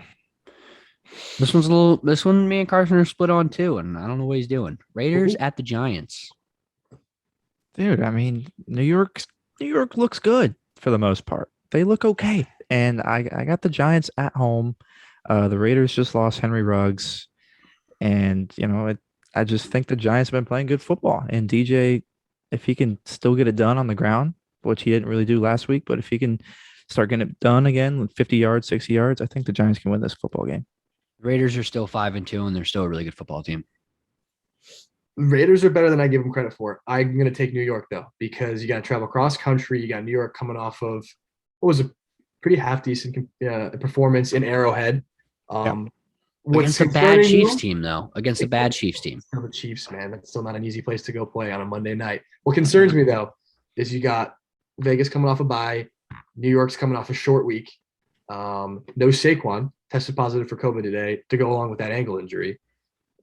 A: This one me and Carson are split on too, and I don't know what he's doing. Raiders at the Giants.
B: Dude, I mean, New York looks good for the most part. They look okay. And I got the Giants at home. The Raiders just lost Henry Ruggs. And, I just think the Giants have been playing good football. And DJ, if he can still get it done on the ground, which he didn't really do last week, but if he can start getting it done again with 50 yards, 60 yards, I think the Giants can win this football game.
A: Raiders are still 5-2, and they're still a really good football team.
C: Raiders are better than I give them credit for. I'm going to take New York, though, because you got to travel cross country. You got New York coming off of what was a pretty half-decent performance in Arrowhead.
A: Against a bad Chiefs team, though. Against a bad Chiefs team.
C: Still the Chiefs, man. That's still not an easy place to go play on a Monday night. What concerns me, though, is you got Vegas coming off a bye. New York's coming off a short week. No Saquon tested positive for COVID today to go along with that ankle injury.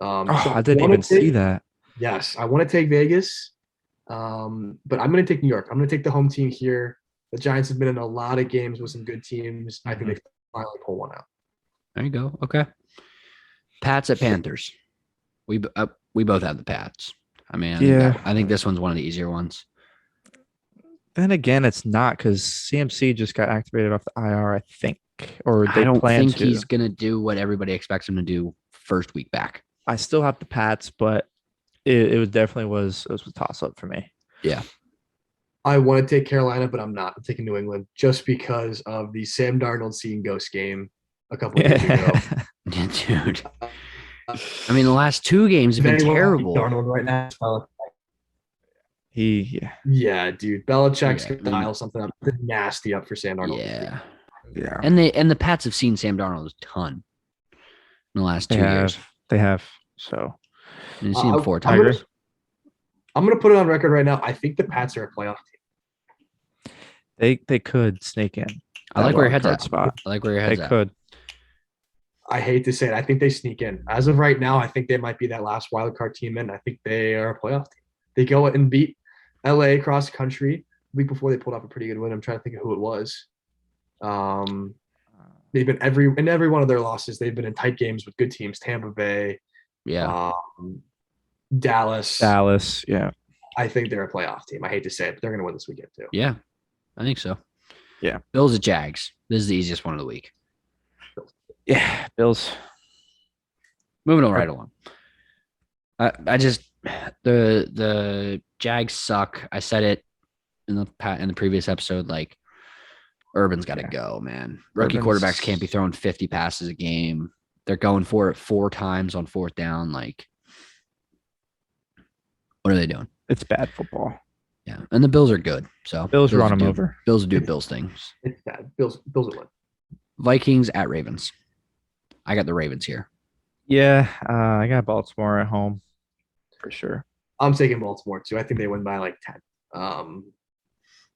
C: So
B: I didn't even see that.
C: Yes, I want to take Vegas, but I'm going to take New York. I'm going to take the home team here. The Giants have been in a lot of games with some good teams. I think they finally pull one out.
A: There you go. Okay. Pats at Panthers. We both have the Pats. I mean, I think this one's one of the easier ones.
B: Then again, it's not because CMC just got activated off the IR, I think. Or
A: I don't think he's going to do what everybody expects him to do first week back.
B: I still have the Pats, but it definitely was a toss-up for me.
A: Yeah.
C: I want to take Carolina, but I'm not. I'm taking New England just because of the Sam Darnold seeing ghost game a couple of years ago.
A: Yeah, dude. I mean, the last two games have been terrible.
C: Darnold right now. Yeah, dude. Belichick's going to dial something up nasty up for Sam Darnold.
B: Yeah.
A: And the Pats have seen Sam Darnold a ton in the last 2 years.
B: They have. So
A: you've seen him 4 times.
C: I'm going to put it on record right now. I think the Pats are a playoff team.
B: They could sneak in.
A: I like where your head's
B: card
A: at.
B: spot.
A: I like where your
B: They
A: head's at.
B: could.
C: I hate to say it. I think they sneak in. As of right now, I think they might be that last wild card team in. I think they are a playoff team. They go and beat LA cross country the week before. They pulled off a pretty good win. I'm trying to think of who it was. They've been every one of their losses. They've been in tight games with good teams. Tampa Bay,
A: Yeah.
C: Dallas.
B: Yeah.
C: I think they're a playoff team. I hate to say it, but they're going to win this weekend too.
A: Yeah. I think so.
B: Yeah.
A: Bills at Jags. This is the easiest one of the week.
B: Yeah. Bills.
A: Moving on right along. I just the Jags suck. I said it in the previous episode. Like Urban's got to go, man. Rookie quarterbacks can't be throwing 50 passes a game. They're going for it 4 times on 4th down. Like, what are they doing?
B: It's bad football.
A: Yeah, and the Bills are good. So
B: Bills run them over.
A: Bills do Bills things.
C: It's bad. Bills will win.
A: Vikings at Ravens. I got the Ravens here.
B: Yeah, I got Baltimore at home for sure.
C: I'm taking Baltimore too. I think they win by like 10.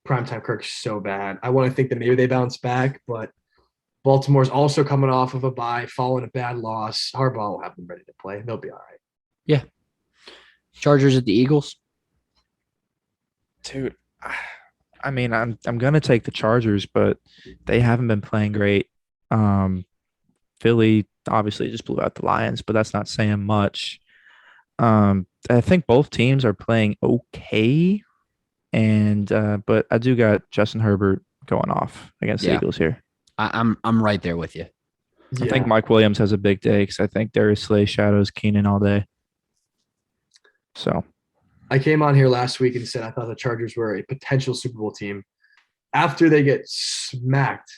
C: Primetime Kirk's so bad. I want to think that maybe they bounce back, but Baltimore's also coming off of a bye, following a bad loss. Harbaugh will have them ready to play. They'll be all right.
A: Yeah. Chargers at the Eagles.
B: Dude, I mean, I'm gonna take the Chargers, but they haven't been playing great. Philly obviously just blew out the Lions, but that's not saying much. I think both teams are playing okay, and but I do got Justin Herbert going off against the Eagles here.
A: I'm right there with you.
B: I think Mike Williams has a big day because I think Darius Slay shadows Keenan all day. So
C: I came on here last week and said I thought the Chargers were a potential Super Bowl team. After they get smacked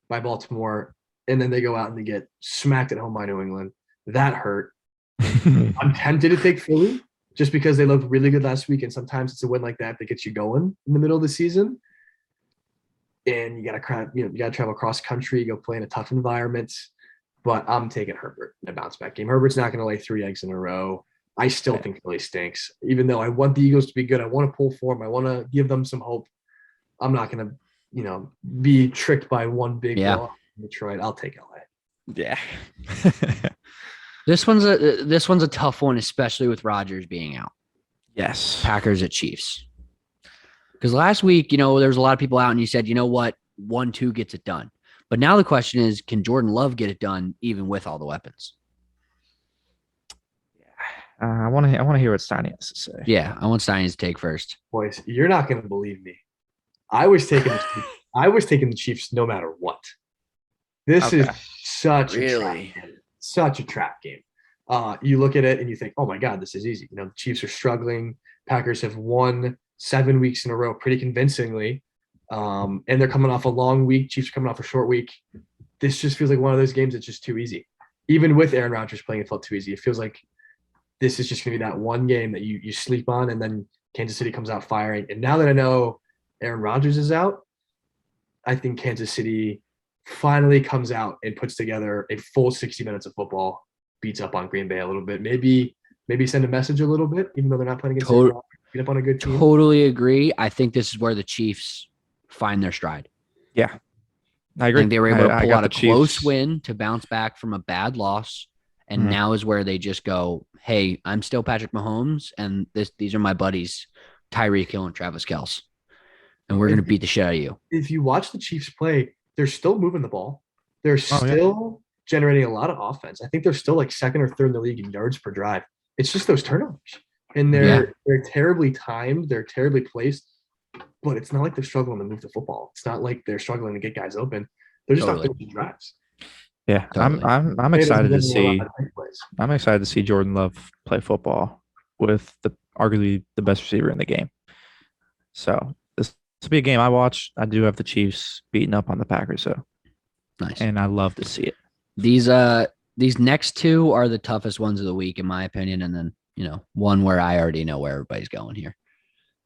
C: by Baltimore, and then they go out and they get smacked at home by New England, that hurt. I'm tempted to take Philly just because they looked really good last week, and sometimes it's a win like that that gets you going in the middle of the season. And you got to travel cross country, go play in a tough environment. But I'm taking Herbert in a bounce back game. Herbert's not going to lay 3 eggs in a row. I still think Philly stinks. Even though I want the Eagles to be good, I want to pull for them. I want to give them some hope. I'm not going to, be tricked by one big loss in Detroit. I'll take LA.
B: Yeah.
A: This one's a tough one, especially with Rodgers being out.
B: Yes.
A: Packers at Chiefs. Because last week, there was a lot of people out and you said, you know what, 1-2 gets it done. But now the question is, can Jordan Love get it done even with all the weapons?
B: I want to hear what Steiny has to say.
A: Yeah, I want Steiny's take first.
C: Boys, you're not going to believe me. I was taking the Chiefs no matter what. This is such a trap game. You look at it and you think, oh my God, this is easy. The Chiefs are struggling. Packers have won 7 weeks in a row pretty convincingly. And they're coming off a long week. Chiefs are coming off a short week. This just feels like one of those games that's just too easy. Even with Aaron Rodgers playing, it felt too easy. It feels like this is just going to be that one game that you sleep on, and then Kansas City comes out firing. And now that I know Aaron Rodgers is out, I think Kansas City finally comes out and puts together a full 60 minutes of football, beats up on Green Bay a little bit. Maybe send a message a little bit, even though they're not playing against Aaron Rodgers, beat up on a good team.
A: Totally agree. I think this is where the Chiefs find their stride.
B: Yeah. I agree.
A: I think they were able to pull out a close win to bounce back from a bad loss. And now is where they just go, hey, I'm still Patrick Mahomes, and these are my buddies, Tyreek Hill and Travis Kelce. And we're going to beat the shit out of you.
C: If you watch the Chiefs play, they're still moving the ball. They're still generating a lot of offense. I think they're still like second or third in the league in yards per drive. It's just those turnovers. And they're terribly timed. They're terribly placed. But it's not like they're struggling to move the football. It's not like they're struggling to get guys open. They're just not finishing drives.
B: Yeah, totally. I'm excited to see. I'm excited to see Jordan Love play football with arguably the best receiver in the game. So this will be a game I watch. I do have the Chiefs beating up on the Packers, so
A: nice,
B: and I love to see it.
A: These next two are the toughest ones of the week, in my opinion, and then one where I already know where everybody's going here.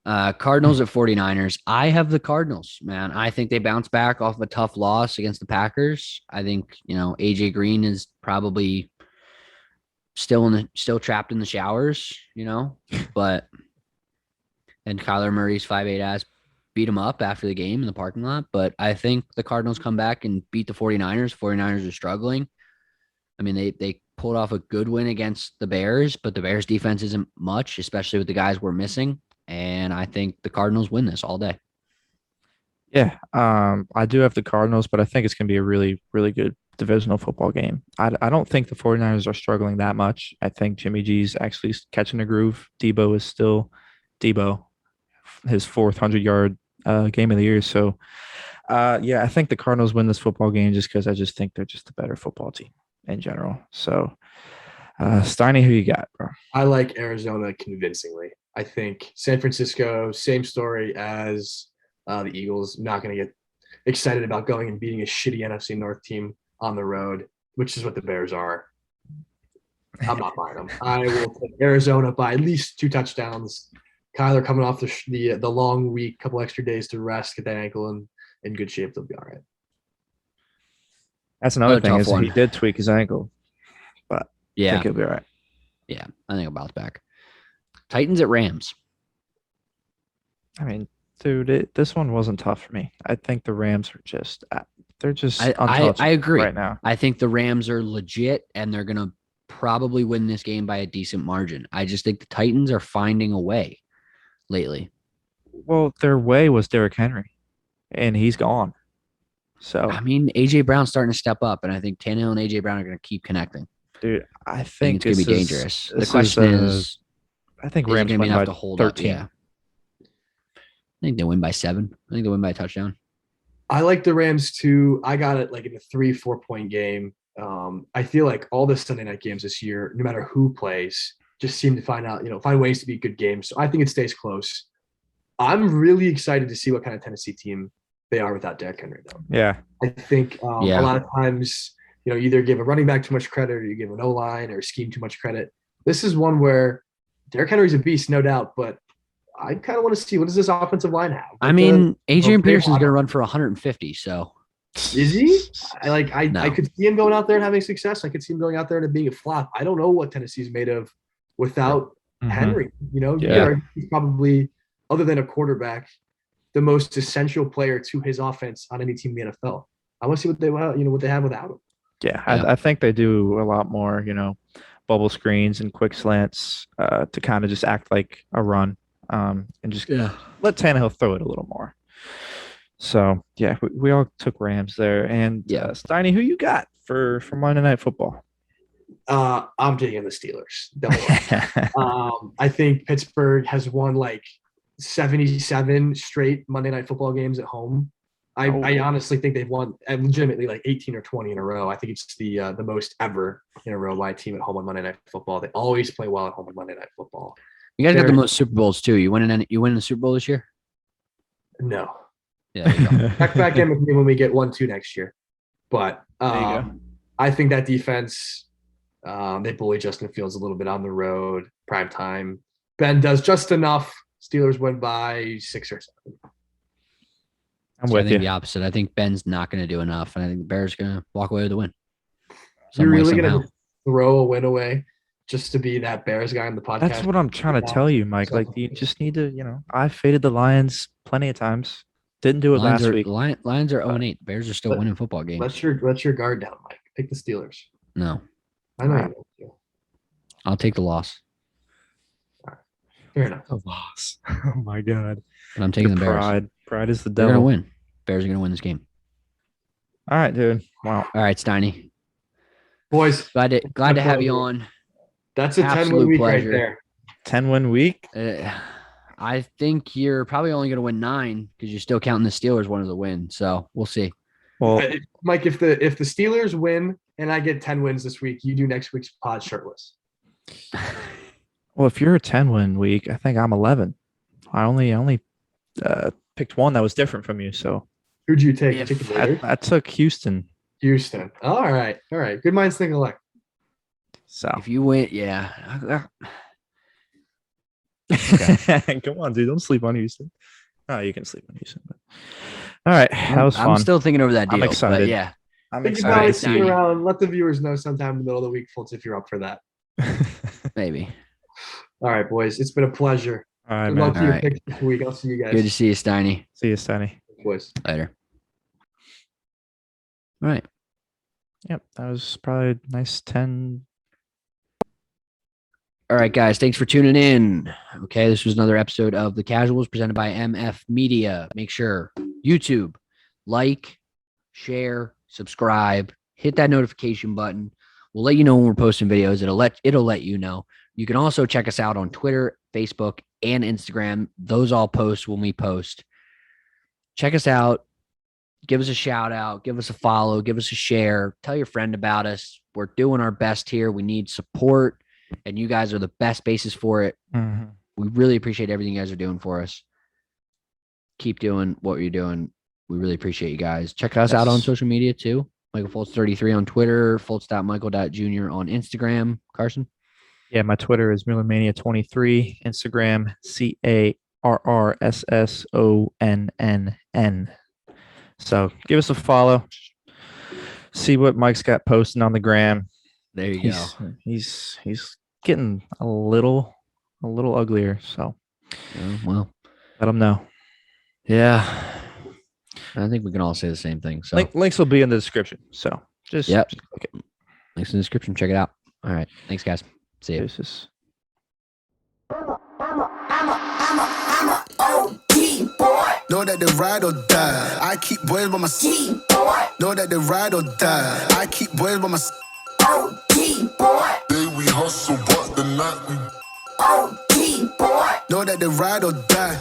A: Cardinals at 49ers. I have the Cardinals, man. I think they bounce back off a tough loss against the Packers. I think, AJ Green is probably still trapped in the showers, but and Kyler Murray's 5'8" ass beat him up after the game in the parking lot. But I think the Cardinals come back and beat the 49ers. 49ers are struggling. I mean, they pulled off a good win against the Bears, but the Bears defense isn't much, especially with the guys we're missing. And I think the Cardinals win this all day.
B: Yeah, I do have the Cardinals, but I think it's going to be a really, really good divisional football game. I don't think the 49ers are struggling that much. I think Jimmy G's actually catching a groove. Debo is still Debo, his fourth 100-yard game of the year. So, yeah, I think the Cardinals win this football game just because I just think they're just a better football team in general. So, Steiny, who you got, bro?
C: I like Arizona convincingly. I think San Francisco, same story as the Eagles, not going to get excited about going and beating a shitty NFC North team on the road, which is what the Bears are. I'm not buying them. I will take Arizona by at least 2 touchdowns. Kyler coming off the long week, couple extra days to rest, get that ankle in good shape. They'll be all right.
B: That's another thing
A: tough
B: is
A: one.
B: he did tweak his ankle, but I
A: Yeah.
B: think he'll be all right.
A: Yeah. I think I'll bounce back. Titans at Rams.
B: I mean, dude, this one wasn't tough for me. I think the Rams are just they're just
A: I
B: untouchable
A: agree.
B: right now.
A: I think the Rams are legit and they're going to probably win this game by a decent margin. I just think the Titans are finding a way lately.
B: Well, their way was Derrick Henry, and he's gone. So,
A: I mean, A.J. Brown's starting to step up, and I think Tannehill and A.J. Brown are going to keep connecting.
B: dude, I
A: I
B: think
A: think it's going to be
B: this
A: dangerous. The
B: this
A: question is,
B: I think
A: is it
B: Rams
A: going to be
B: win
A: enough
B: by
A: to hold
B: 13.
A: up? Yeah. I think they win by 7. I think they win by a touchdown.
C: I like the Rams too. I got it like in a 3-4 point game. I feel like all the Sunday night games this year, no matter who plays, just seem to find ways to be good games. So I think it stays close. I'm really excited to see what kind of Tennessee team they are without Derrick Henry, though.
B: Yeah,
C: I think a lot of times, you either give a running back too much credit or you give an O-line or scheme too much credit. This is one where Derrick Henry's a beast, no doubt, but I kind of want to see, what does this offensive line have?
A: I mean, Adrian Peterson's
C: Waddle.
A: going to run for 150, so.
C: Is he?
A: No.
C: I could see him going out there and having success. I could see him going out there and it being a flop. I don't know what Tennessee's made of without Henry.
B: Yeah.
C: He's probably, other than a quarterback, the most essential player to his offense on any team in the NFL. I want to see what they have without him.
B: Yeah,
A: Yeah.
B: I think they do a lot more, bubble screens and quick slants to kind of just act like a run and just let Tannehill throw it a little more. So, yeah, we all took Rams there. And Steiny, who you got for Monday Night Football?
C: I'm taking the Steelers. I think Pittsburgh has won like 77 straight Monday Night Football games at home. I honestly think they've won legitimately like 18 or 20 in a row. I think it's the most ever in a row by a team at home on Monday Night Football. They always play well at home on Monday Night Football.
A: You guys got the most Super Bowls, too. You win the Super Bowl this year?
C: No.
A: Yeah, there you go.
C: Back in with me when we get 1-2 next year. But
B: There you go.
C: I think that defense, they bully Justin Fields a little bit on the road, prime time. Ben does just enough. Steelers win by 6 or 7.
B: I'm
A: I
B: with
A: think
B: you.
A: the opposite. I think Ben's not going to do enough, and I think the Bears are going to walk away with the win.
C: You're really
A: somehow.
C: going to throw a win away just to be that Bears guy on the podcast?
B: That's what I'm trying to tell you, Mike. Like, you just need to, I faded the Lions plenty of times. Didn't do it last week.
A: Lions are 0-8. Bears are still winning football games.
C: Let your guard down, Mike. Take the Steelers.
A: No,
C: I know you will.
A: I'll take the loss,
C: Fair enough.
B: A loss. Oh, my God.
A: but I'm taking the Bears.
B: Pride is the
A: They're going to
B: devil.
A: win. Bears are going to win this game.
B: All right, dude. Wow.
A: All right, Steiny.
C: Boys,
A: Glad to have you
C: pleasure.
A: on.
C: that's a 10-win
A: Absolute
C: week
A: pleasure.
C: right there.
B: 10-win week.
A: I think you're probably only going to win 9 because you're still counting the Steelers one as a win. So we'll see.
B: Well,
C: Mike, if the Steelers win and I get 10 wins this week, you do next week's pod shirtless.
B: if you're a 10-win week, I think I'm 11. I only picked one that was different from you. So
C: Who'd you take? You took the Raiders?
B: I took Houston.
C: Houston. All right. Good minds think alike.
B: So
A: If you win, yeah.
B: come on, dude. Don't sleep on Houston. Oh, you can sleep on Houston. But... All right. That was fun.
A: I'm still thinking over that deal.
B: I'm excited.
A: But yeah.
B: I'm
C: Think
B: excited.
C: about
A: All
C: it,
A: right,
C: stick
A: Steiny.
C: around. Let the viewers know sometime in the middle of the week, Foltz, if you're up for that.
A: Maybe.
C: All right, boys. It's been a pleasure.
B: All right,
C: Good
B: man.
C: luck to your
A: All right.
C: picks this week. I'll see you guys.
A: Good to see you, Steiny.
B: See you, Sonny.
C: Boys.
A: Later. All right.
B: Yep, that was probably a nice 10.
A: All right, guys. Thanks for tuning in. Okay, this was another episode of The Casuals presented by MF Media. Make sure YouTube, like, share, subscribe, hit that notification button. We'll let you know when we're posting videos. It'll let you know. You can also check us out on Twitter, Facebook, and Instagram. Those all post when we post. Check us out. Give us a shout out. Give us a follow. Give us a share. Tell your friend about us. We're doing our best here. We need support, and you guys are the best basis for it.
B: Mm-hmm.
A: We really appreciate everything you guys are doing for us. Keep doing what you're doing. We really appreciate you guys. Check us out on social media too. Michael Foltz 33 on Twitter, Foltz.Michael.Jr. on Instagram. Carson?
B: Yeah, my Twitter is MillerMania23. Instagram, CARRSSONNN. So give us a follow. See what Mike's got posting on the gram.
A: There you go.
B: He's getting a little uglier. So
A: Well,
B: let him know.
A: yeah. I think we can all say the same thing. So
B: Links will be in the description. So just
A: Yep.
B: click it.
A: links in the description. Check it out. All right. Thanks, guys. See you.
B: Deuces.
D: Know that they ride or die. I keep boys by my side. Know that they ride or die. I keep boys by my side.
E: Day we hustle, but the night we
D: Know that they ride or die.